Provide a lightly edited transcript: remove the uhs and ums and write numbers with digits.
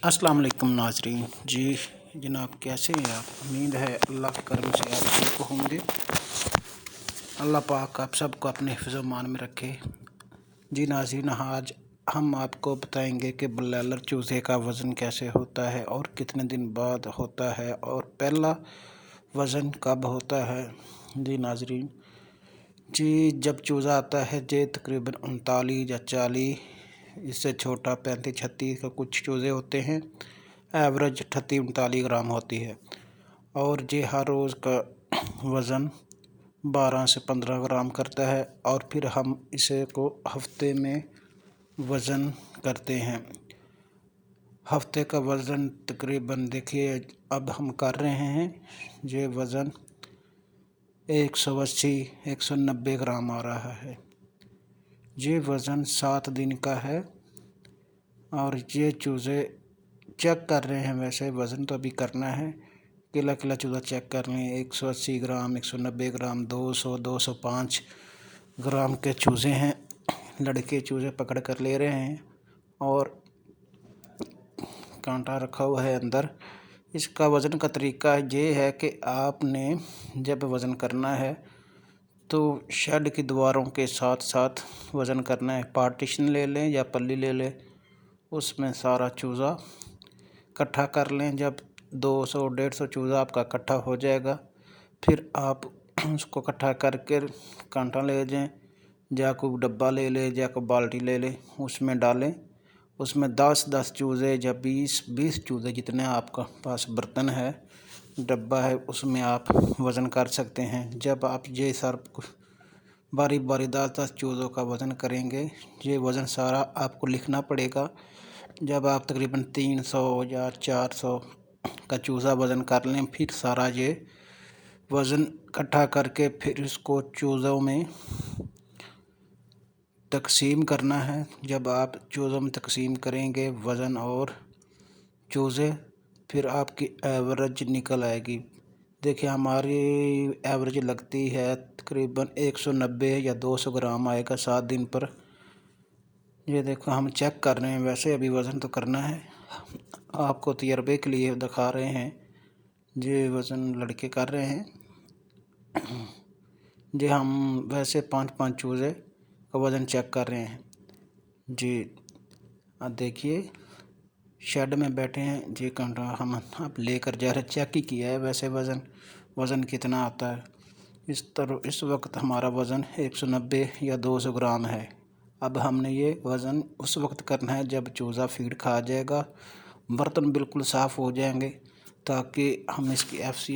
अस्सलाम वालेकुम नाजरीन जी। जनाब कैसे हैं आप? उम्मीद है अल्लाह के करम से आप ठीक होंगे। अल्लाह पाक आप सबको अपने हिफ्ज़ मान में रखे। जी नाजरीन, आज हम आपको बताएंगे कि ब्रॉयलर चूज़े का वज़न कैसे होता है और कितने दिन बाद होता है और पहला वज़न कब होता है। जी नाजरीन जी, जब चूज़ा आता है जे तकरीबन 39 या 40, इससे छोटा 35-36 का कुछ चूज़े होते हैं। एवरेज 38-39 ग्राम होती है और जे हर रोज़ का वज़न 12 से 15 ग्राम करता है और फिर हम इसे को हफ्ते में वज़न करते हैं। हफ्ते का वज़न तकरीबन देखिए अब हम कर रहे हैं, ये वज़न 180-190 ग्राम आ रहा है। ये वज़न 7 दिन का है और ये चूज़े चेक कर रहे हैं। वैसे वज़न तो अभी करना है, किला किला चूज़ा चेक कर लें। 180 ग्राम, 190 ग्राम, 200-205 ग्राम के चूज़े हैं। लड़के चूज़े पकड़ कर ले रहे हैं और कांटा रखा हुआ है अंदर। इसका वज़न का तरीका ये है कि आपने जब वज़न करना है तो शेड की दीवारों के साथ साथ वज़न करना है। पार्टीशन ले लें या पल्ली ले लें, उसमें सारा चूज़ा इकट्ठा कर लें। जब 200-150 चूज़ा आपका इकट्ठा हो जाएगा, फिर आप उसको इकट्ठा करके कांटा ले जाएं, या कोई डब्बा ले लें या कोई बाल्टी ले लें, उसमें डालें। उसमें 10-10 चूज़े या 20-20 चूज़े, जितने आपका पास बर्तन है, डब्बा है, उसमें आप वज़न कर सकते हैं। जब आप ये सब बारी बारी 10-10 चूज़ों का वज़न करेंगे, ये वज़न सारा आपको लिखना पड़ेगा। जब आप तकरीबन 300 या 400 का चूज़ा वज़न कर लें, फिर सारा ये वज़न इकट्ठा करके फिर इसको चूज़ों में तकसीम करना है। जब आप चूज़ों में तकसीम करेंगे वज़न और चूज़े, फिर आपकी एवरेज निकल आएगी। देखिए हमारी एवरेज लगती है तकरीबन 190 या 200 ग्राम आएगा 7 दिन पर। ये देखो हम चेक कर रहे हैं, वैसे अभी वज़न तो करना है, आपको तजर्बे के लिए दिखा रहे हैं। ये वज़न लड़के कर रहे हैं। जी हम वैसे 5-5 चूज़े का वज़न चेक कर रहे हैं। जी अब देखिए शेड में बैठे हैं, जी कांटा हम अब लेकर जा रहे, चेक ही किया है वैसे वज़न कितना आता है। इस वक्त हमारा वज़न 190 या 200 ग्राम है। अब हमने ये वज़न उस वक्त करना है जब चूज़ा फीड खा जाएगा, बर्तन बिल्कुल साफ़ हो जाएंगे, ताकि हम इसकी एफसी